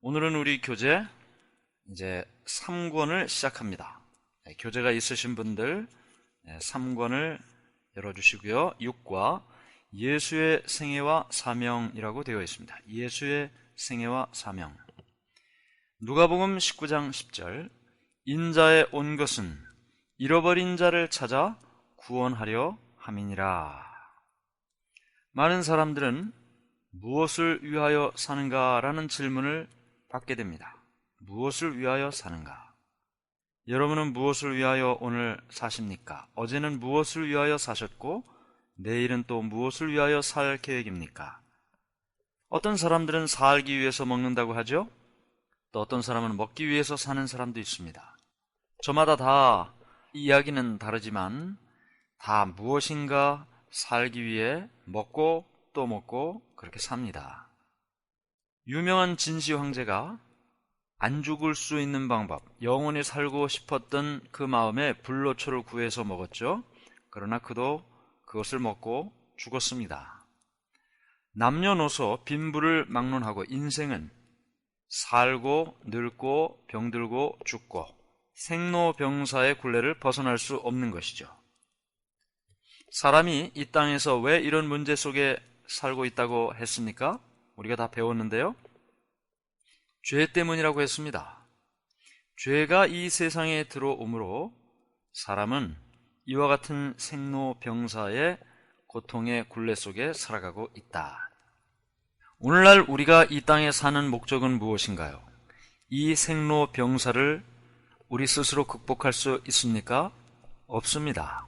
오늘은 우리 교재 이제 3권을 시작합니다. 교재가 있으신 분들 3권을 열어주시고요. 6과 예수의 생애와 사명이라고 되어 있습니다. 예수의 생애와 사명. 누가복음 19장 10절 인자에 온 것은 잃어버린 자를 찾아 구원하려 함이니라. 많은 사람들은 무엇을 위하여 사는가라는 질문을 받게 됩니다. 무엇을 위하여 사는가? 여러분은 무엇을 위하여 오늘 사십니까? 어제는 무엇을 위하여 사셨고 내일은 또 무엇을 위하여 살 계획입니까? 어떤 사람들은 살기 위해서 먹는다고 하죠? 또 어떤 사람은 먹기 위해서 사는 사람도 있습니다. 저마다 다 이야기는 다르지만 다 무엇인가 살기 위해 먹고 또 먹고 그렇게 삽니다. 유명한 진시 황제가 안 죽을 수 있는 방법, 영원히 살고 싶었던 그 마음에 불로초를 구해서 먹었죠. 그러나 그도 그것을 먹고 죽었습니다. 남녀노소 빈부를 막론하고 인생은 살고 늙고 병들고 죽고 생로병사의 굴레를 벗어날 수 없는 것이죠. 사람이 이 땅에서 왜 이런 문제 속에 살고 있다고 했습니까? 우리가 다 배웠는데요. 죄 때문이라고 했습니다. 죄가 이 세상에 들어오므로 사람은 이와 같은 생로병사의 고통의 굴레 속에 살아가고 있다. 오늘날 우리가 이 땅에 사는 목적은 무엇인가요? 이 생로병사를 우리 스스로 극복할 수 있습니까? 없습니다.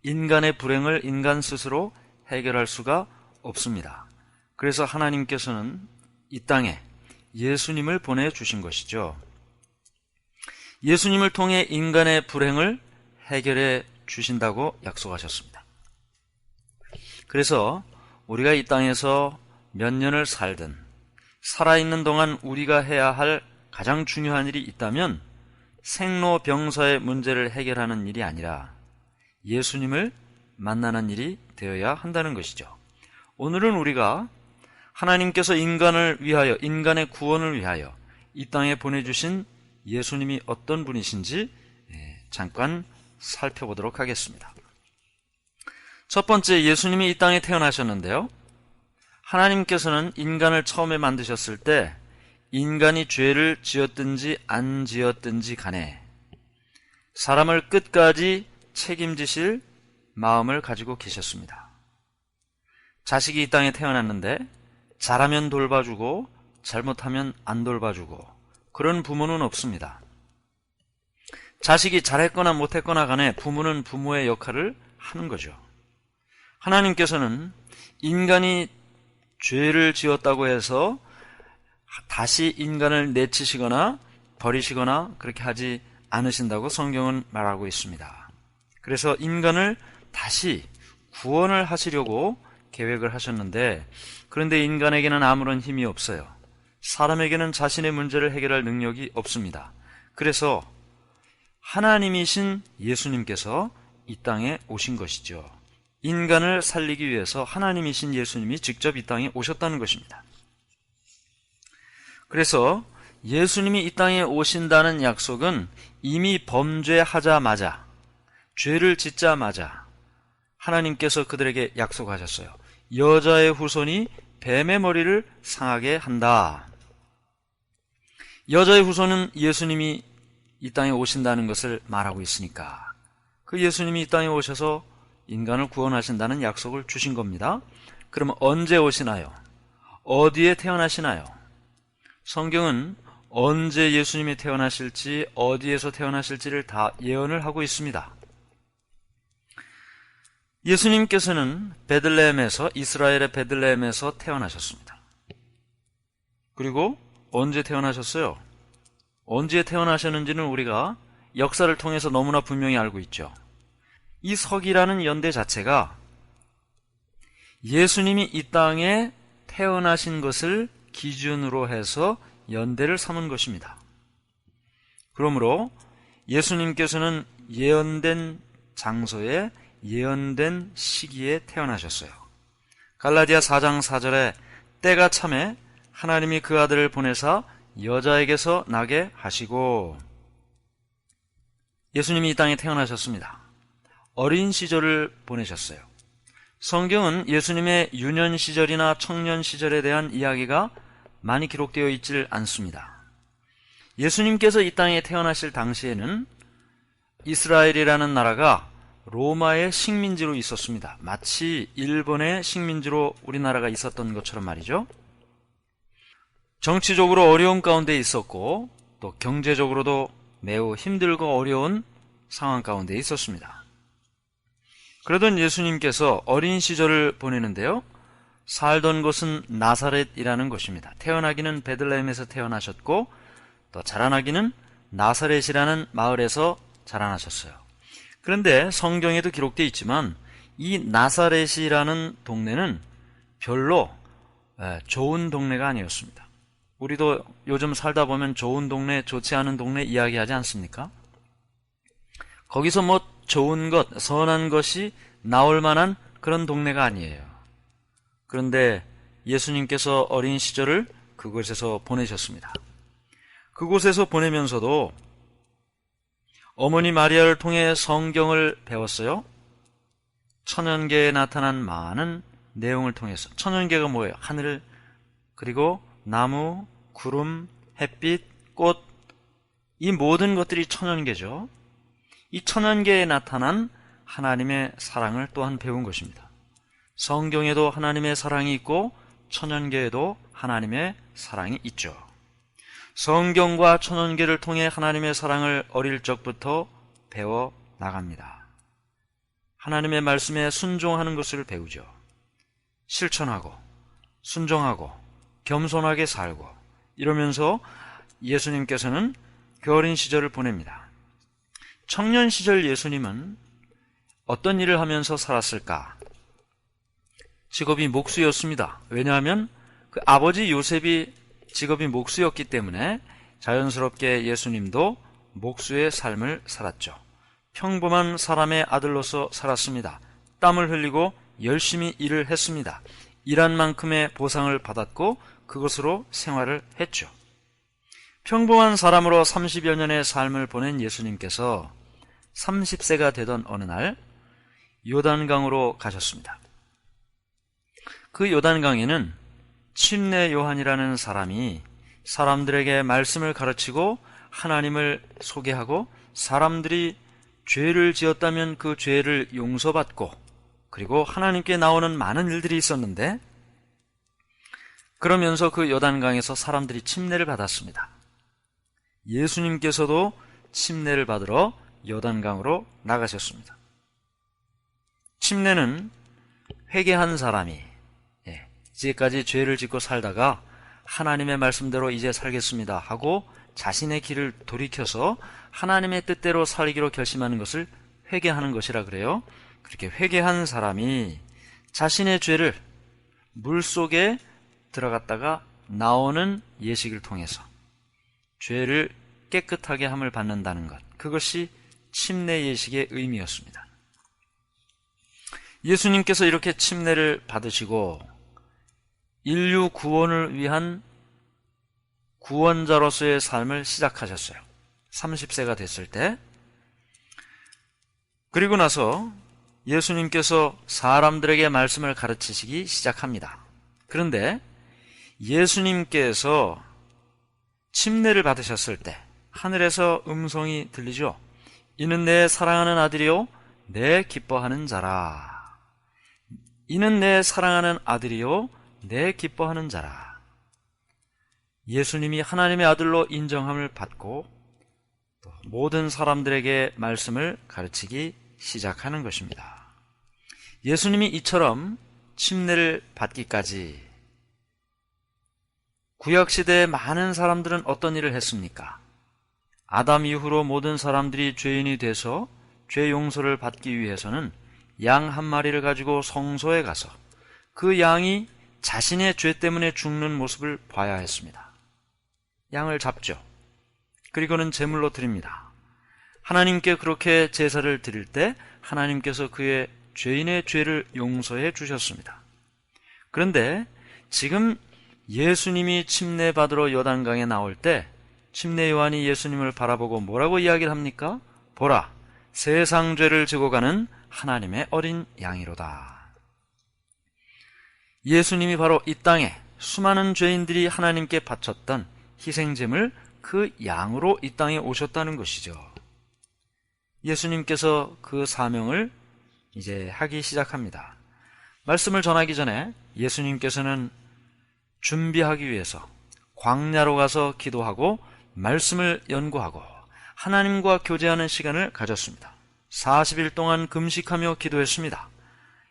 인간의 불행을 인간 스스로 해결할 수가 없습니다. 그래서 하나님께서는 이 땅에 예수님을 보내주신 것이죠. 예수님을 통해 인간의 불행을 해결해 주신다고 약속하셨습니다. 그래서 우리가 이 땅에서 몇 년을 살든 살아있는 동안 우리가 해야 할 가장 중요한 일이 있다면 생로병사의 문제를 해결하는 일이 아니라 예수님을 만나는 일이 되어야 한다는 것이죠. 오늘은 우리가 하나님께서 인간을 위하여, 인간의 구원을 위하여 이 땅에 보내주신 예수님이 어떤 분이신지 잠깐 살펴보도록 하겠습니다. 첫 번째, 예수님이 이 땅에 태어나셨는데요. 하나님께서는 인간을 처음에 만드셨을 때 인간이 죄를 지었든지 안 지었든지 간에 사람을 끝까지 책임지실 마음을 가지고 계셨습니다. 자식이 이 땅에 태어났는데 잘하면 돌봐주고 잘못하면 안 돌봐주고 그런 부모는 없습니다. 자식이 잘했거나 못했거나 간에 부모는 부모의 역할을 하는 거죠. 하나님께서는 인간이 죄를 지었다고 해서 다시 인간을 내치시거나 버리시거나 그렇게 하지 않으신다고 성경은 말하고 있습니다. 그래서 인간을 다시 구원을 하시려고 계획을 하셨는데 그런데 인간에게는 아무런 힘이 없어요. 사람에게는 자신의 문제를 해결할 능력이 없습니다. 그래서 하나님이신 예수님께서 이 땅에 오신 것이죠. 인간을 살리기 위해서 하나님이신 예수님이 직접 이 땅에 오셨다는 것입니다. 그래서 예수님이 이 땅에 오신다는 약속은 이미 범죄하자마자, 죄를 짓자마자 하나님께서 그들에게 약속하셨어요. 여자의 후손이 뱀의 머리를 상하게 한다. 여자의 후손은 예수님이 이 땅에 오신다는 것을 말하고 있으니까 그 예수님이 이 땅에 오셔서 인간을 구원하신다는 약속을 주신 겁니다. 그러면 언제 오시나요? 어디에 태어나시나요? 성경은 언제 예수님이 태어나실지 어디에서 태어나실지를 다 예언을 하고 있습니다. 예수님께서는 베들레헴에서, 이스라엘의 베들레헴에서 태어나셨습니다. 그리고 언제 태어나셨어요? 언제 태어나셨는지는 우리가 역사를 통해서 너무나 분명히 알고 있죠. 이 석이라는 연대 자체가 예수님이 이 땅에 태어나신 것을 기준으로 해서 연대를 삼은 것입니다. 그러므로 예수님께서는 예언된 장소에 예언된 시기에 태어나셨어요. 갈라디아 4장 4절에 때가 참에 하나님이 그 아들을 보내사 여자에게서 나게 하시고, 예수님이 이 땅에 태어나셨습니다. 어린 시절을 보내셨어요. 성경은 예수님의 유년 시절이나 청년 시절에 대한 이야기가 많이 기록되어 있질 않습니다. 예수님께서 이 땅에 태어나실 당시에는 이스라엘이라는 나라가 로마의 식민지로 있었습니다. 마치 일본의 식민지로 우리나라가 있었던 것처럼 말이죠. 정치적으로 어려운 가운데 있었고, 또 경제적으로도 매우 힘들고 어려운 상황 가운데 있었습니다. 그러던 예수님께서 어린 시절을 보내는데요, 살던 곳은 나사렛이라는 곳입니다. 태어나기는 베들레헴에서 태어나셨고, 또 자라나기는 나사렛이라는 마을에서 자라나셨어요. 그런데 성경에도 기록되어 있지만 이 나사렛이라는 동네는 별로 좋은 동네가 아니었습니다. 우리도 요즘 살다 보면 좋은 동네, 좋지 않은 동네 이야기하지 않습니까? 거기서 뭐 좋은 것, 선한 것이 나올 만한 그런 동네가 아니에요. 그런데 예수님께서 어린 시절을 그곳에서 보내셨습니다. 그곳에서 보내면서도 어머니 마리아를 통해 성경을 배웠어요. 천연계에 나타난 많은 내용을 통해서. 천연계가 뭐예요? 하늘, 그리고 나무, 구름, 햇빛, 꽃, 이 모든 것들이 천연계죠. 이 천연계에 나타난 하나님의 사랑을 또한 배운 것입니다. 성경에도 하나님의 사랑이 있고 천연계에도 하나님의 사랑이 있죠. 성경과 천연계를 통해 하나님의 사랑을 어릴 적부터 배워 나갑니다. 하나님의 말씀에 순종하는 것을 배우죠. 실천하고 순종하고 겸손하게 살고 이러면서 예수님께서는 그 어린 시절을 보냅니다. 청년 시절 예수님은 어떤 일을 하면서 살았을까? 직업이 목수였습니다. 왜냐하면 그 아버지 요셉이 직업이 목수였기 때문에 자연스럽게 예수님도 목수의 삶을 살았죠. 평범한 사람의 아들로서 살았습니다. 땀을 흘리고 열심히 일을 했습니다. 일한 만큼의 보상을 받았고 그것으로 생활을 했죠. 평범한 사람으로 30여 년의 삶을 보낸 예수님께서 30세가 되던 어느 날 요단강으로 가셨습니다. 그 요단강에는 침례 요한이라는 사람이 사람들에게 말씀을 가르치고 하나님을 소개하고 사람들이 죄를 지었다면 그 죄를 용서받고 그리고 하나님께 나오는 많은 일들이 있었는데 그러면서 그 요단강에서 사람들이 침례를 받았습니다. 예수님께서도 침례를 받으러 요단강으로 나가셨습니다. 침례는 회개한 사람이 이제까지 죄를 짓고 살다가 하나님의 말씀대로 이제 살겠습니다 하고 자신의 길을 돌이켜서 하나님의 뜻대로 살기로 결심하는 것을 회개하는 것이라 그래요. 그렇게 회개한 사람이 자신의 죄를 물속에 들어갔다가 나오는 예식을 통해서 죄를 깨끗하게 함을 받는다는 것, 그것이 침례 예식의 의미였습니다. 예수님께서 이렇게 침례를 받으시고 인류 구원을 위한 구원자로서의 삶을 시작하셨어요. 30세가 됐을 때. 그리고 나서 예수님께서 사람들에게 말씀을 가르치시기 시작합니다. 그런데 예수님께서 침례를 받으셨을 때 하늘에서 음성이 들리죠. 이는 내 사랑하는 아들이요 내 기뻐하는 자라. 이는 내 사랑하는 아들이요 내 기뻐하는 자라. 예수님이 하나님의 아들로 인정함을 받고 또 모든 사람들에게 말씀을 가르치기 시작하는 것입니다. 예수님이 이처럼 침례를 받기까지 구약시대의 많은 사람들은 어떤 일을 했습니까? 아담 이후로 모든 사람들이 죄인이 돼서 죄 용서를 받기 위해서는 양 한 마리를 가지고 성소에 가서 그 양이 자신의 죄 때문에 죽는 모습을 봐야 했습니다. 양을 잡죠. 그리고는 제물로 드립니다. 하나님께 그렇게 제사를 드릴 때 하나님께서 그의 죄인의 죄를 용서해 주셨습니다. 그런데 지금 예수님이 침례받으러 요단강에 나올 때 침례 요한이 예수님을 바라보고 뭐라고 이야기를 합니까? 보라, 세상 죄를 지고 가는 하나님의 어린 양이로다. 예수님이 바로 이 땅에 수많은 죄인들이 하나님께 바쳤던 희생제물 그 양으로 이 땅에 오셨다는 것이죠. 예수님께서 그 사명을 이제 하기 시작합니다. 말씀을 전하기 전에 예수님께서는 준비하기 위해서 광야로 가서 기도하고 말씀을 연구하고 하나님과 교제하는 시간을 가졌습니다. 40일 동안 금식하며 기도했습니다.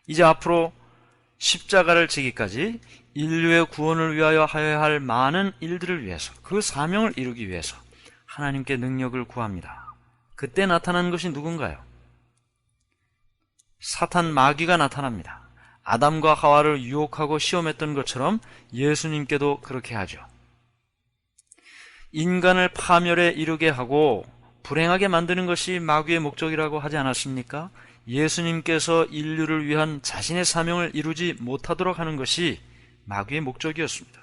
이제 앞으로 십자가를 지기까지 인류의 구원을 위하여 하여야 할 많은 일들을 위해서, 그 사명을 이루기 위해서 하나님께 능력을 구합니다. 그때 나타난 것이 누군가요? 사탄 마귀가 나타납니다. 아담과 하와를 유혹하고 시험했던 것처럼 예수님께도 그렇게 하죠. 인간을 파멸에 이르게 하고 불행하게 만드는 것이 마귀의 목적이라고 하지 않았습니까? 예수님께서 인류를 위한 자신의 사명을 이루지 못하도록 하는 것이 마귀의 목적이었습니다.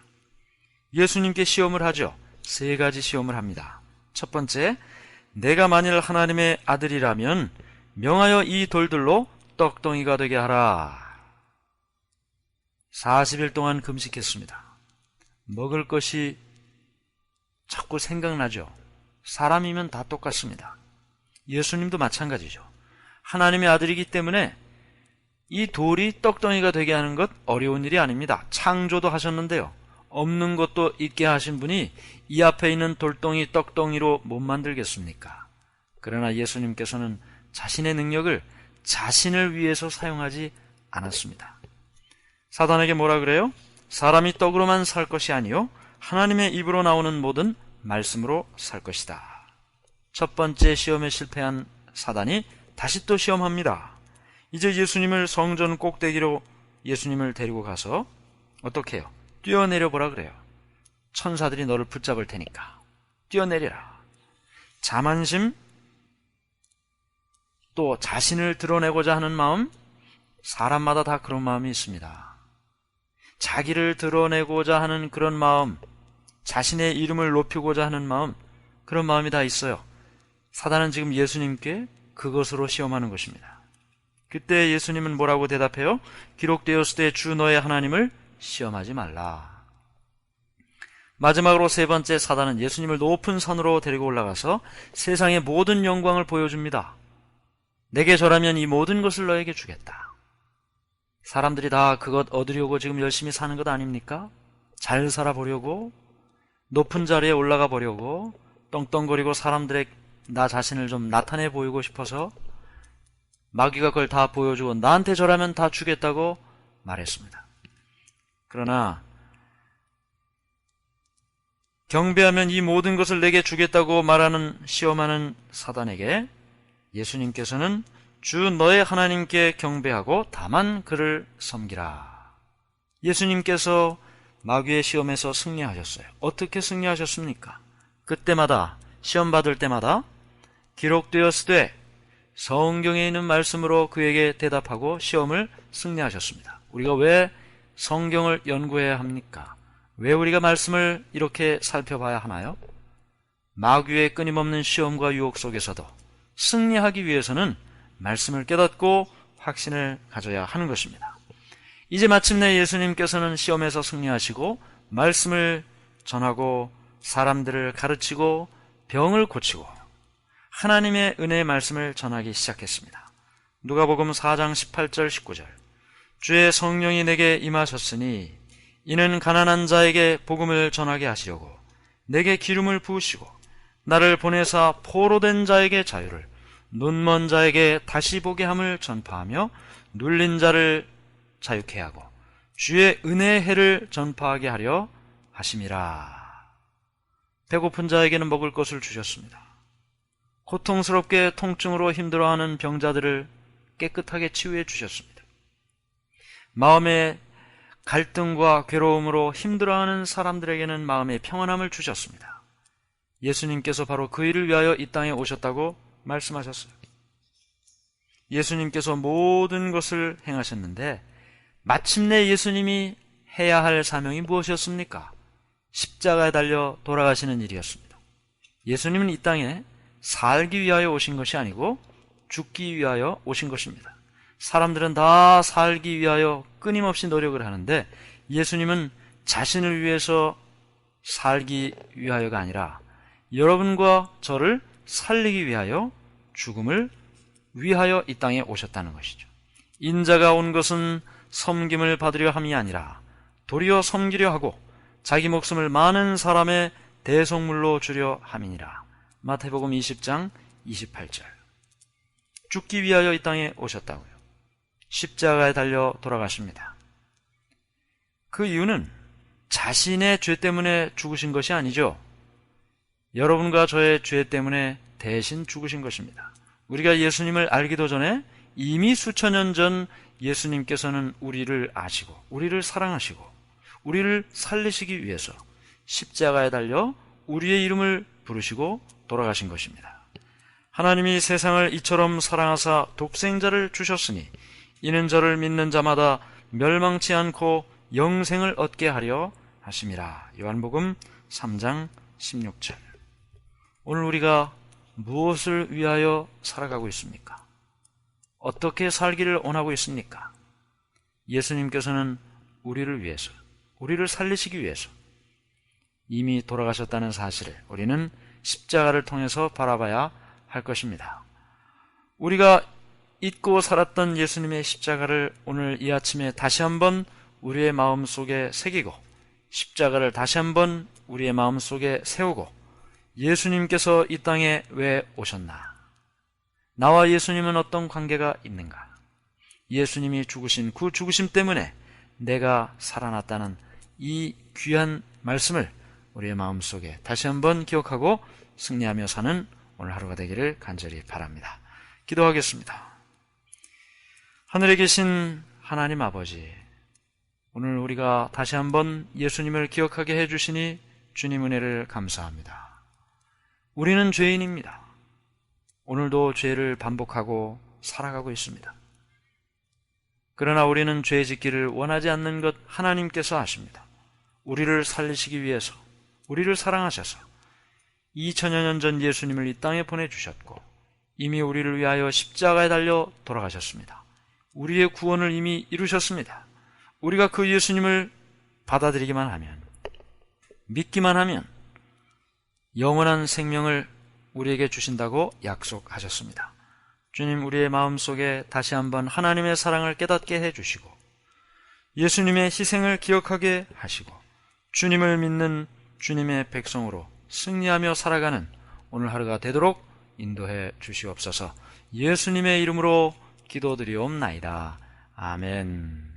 예수님께 시험을 하죠. 3가지 시험을 합니다. 첫 번째, 내가 만일 하나님의 아들이라면 명하여 이 돌들로 떡덩이가 되게 하라. 40일 동안 금식했습니다. 먹을 것이 자꾸 생각나죠. 사람이면 다 똑같습니다. 예수님도 마찬가지죠. 하나님의 아들이기 때문에 이 돌이 떡덩이가 되게 하는 것 어려운 일이 아닙니다. 창조도 하셨는데요. 없는 것도 있게 하신 분이 이 앞에 있는 돌덩이 떡덩이로 못 만들겠습니까? 그러나 예수님께서는 자신의 능력을 자신을 위해서 사용하지 않았습니다. 사단에게 뭐라 그래요? 사람이 떡으로만 살 것이 아니요 하나님의 입으로 나오는 모든 말씀으로 살 것이다. 첫 번째 시험에 실패한 사단이 다시 또 시험합니다. 이제 예수님을 성전 꼭대기로 예수님을 데리고 가서 어떻게 해요? 뛰어내려 보라 그래요. 천사들이 너를 붙잡을 테니까 뛰어내려라. 자만심, 또 자신을 드러내고자 하는 마음, 사람마다 다 그런 마음이 있습니다. 자기를 드러내고자 하는 그런 마음, 자신의 이름을 높이고자 하는 마음, 그런 마음이 다 있어요. 사단은 지금 예수님께 그것으로 시험하는 것입니다. 그때 예수님은 뭐라고 대답해요? 기록되었을 때 주 너의 하나님을 시험하지 말라. 마지막으로 3번째, 사단은 예수님을 높은 산으로 데리고 올라가서 세상의 모든 영광을 보여줍니다. 내게 절하면 이 모든 것을 너에게 주겠다. 사람들이 다 그것 얻으려고 지금 열심히 사는 것 아닙니까? 잘 살아보려고, 높은 자리에 올라가 보려고, 떵떵거리고 사람들의 나 자신을 좀 나타내 보이고 싶어서 마귀가 그걸 다 보여주고 나한테 절하면 다 주겠다고 말했습니다. 그러나 경배하면 이 모든 것을 내게 주겠다고 말하는, 시험하는 사단에게 예수님께서는 주 너의 하나님께 경배하고 다만 그를 섬기라. 예수님께서 마귀의 시험에서 승리하셨어요. 어떻게 승리하셨습니까? 그때마다, 시험 받을 때마다 기록되었을 때 성경에 있는 말씀으로 그에게 대답하고 시험을 승리하셨습니다. 우리가 왜 성경을 연구해야 합니까? 왜 우리가 말씀을 이렇게 살펴봐야 하나요? 마귀의 끊임없는 시험과 유혹 속에서도 승리하기 위해서는 말씀을 깨닫고 확신을 가져야 하는 것입니다. 이제 마침내 예수님께서는 시험에서 승리하시고 말씀을 전하고 사람들을 가르치고 병을 고치고 하나님의 은혜의 말씀을 전하기 시작했습니다. 누가복음 4장 18절 19절 주의 성령이 내게 임하셨으니 이는 가난한 자에게 복음을 전하게 하시려고 내게 기름을 부으시고 나를 보내사 포로된 자에게 자유를, 눈먼 자에게 다시 보게 함을 전파하며 눌린 자를 자유케 하고 주의 은혜의 해를 전파하게 하려 하심이라. 배고픈 자에게는 먹을 것을 주셨습니다. 고통스럽게 통증으로 힘들어하는 병자들을 깨끗하게 치유해 주셨습니다. 마음의 갈등과 괴로움으로 힘들어하는 사람들에게는 마음의 평안함을 주셨습니다. 예수님께서 바로 그 일을 위하여 이 땅에 오셨다고 말씀하셨어요. 예수님께서 모든 것을 행하셨는데 마침내 예수님이 해야 할 사명이 무엇이었습니까? 십자가에 달려 돌아가시는 일이었습니다. 예수님은 이 땅에 살기 위하여 오신 것이 아니고 죽기 위하여 오신 것입니다. 사람들은 다 살기 위하여 끊임없이 노력을 하는데 예수님은 자신을 위해서 살기 위하여가 아니라 여러분과 저를 살리기 위하여 죽음을 위하여 이 땅에 오셨다는 것이죠. 인자가 온 것은 섬김을 받으려 함이 아니라 도리어 섬기려 하고 자기 목숨을 많은 사람의 대속물로 주려 함이니라. 마태복음 20장 28절. 죽기 위하여 이 땅에 오셨다고요. 십자가에 달려 돌아가십니다. 그 이유는 자신의 죄 때문에 죽으신 것이 아니죠. 여러분과 저의 죄 때문에 대신 죽으신 것입니다. 우리가 예수님을 알기도 전에 이미 수천 년 전 예수님께서는 우리를 아시고 우리를 사랑하시고 우리를 살리시기 위해서 십자가에 달려 우리의 이름을 부르시고 돌아가신 것입니다. 하나님이 세상을 이처럼 사랑하사 독생자를 주셨으니 이는 저를 믿는 자마다 멸망치 않고 영생을 얻게 하려 하심이라. 요한복음 3장 16절. 오늘 우리가 무엇을 위하여 살아가고 있습니까? 어떻게 살기를 원하고 있습니까? 예수님께서는 우리를 위해서, 우리를 살리시기 위해서 이미 돌아가셨다는 사실을 우리는 십자가를 통해서 바라봐야 할 것입니다. 우리가 잊고 살았던 예수님의 십자가를 오늘 이 아침에 다시 한번 우리의 마음속에 새기고 십자가를 다시 한번 우리의 마음속에 세우고 예수님께서 이 땅에 왜 오셨나? 나와 예수님은 어떤 관계가 있는가? 예수님이 죽으신 그 죽으심 때문에 내가 살아났다는 이 귀한 말씀을 우리의 마음속에 다시 한번 기억하고 승리하며 사는 오늘 하루가 되기를 간절히 바랍니다. 기도하겠습니다. 하늘에 계신 하나님 아버지, 오늘 우리가 다시 한번 예수님을 기억하게 해주시니 주님 은혜를 감사합니다. 우리는 죄인입니다. 오늘도 죄를 반복하고 살아가고 있습니다. 그러나 우리는 죄 짓기를 원하지 않는 것 하나님께서 아십니다. 우리를 살리시기 위해서, 우리를 사랑하셔서 2000여 년 전 예수님을 이 땅에 보내주셨고 이미 우리를 위하여 십자가에 달려 돌아가셨습니다. 우리의 구원을 이미 이루셨습니다. 우리가 그 예수님을 받아들이기만 하면, 믿기만 하면 영원한 생명을 우리에게 주신다고 약속하셨습니다. 주님, 우리의 마음속에 다시 한번 하나님의 사랑을 깨닫게 해주시고 예수님의 희생을 기억하게 하시고 주님을 믿는 주님의 백성으로 승리하며 살아가는 오늘 하루가 되도록 인도해 주시옵소서. 예수님의 이름으로 기도드리옵나이다. 아멘.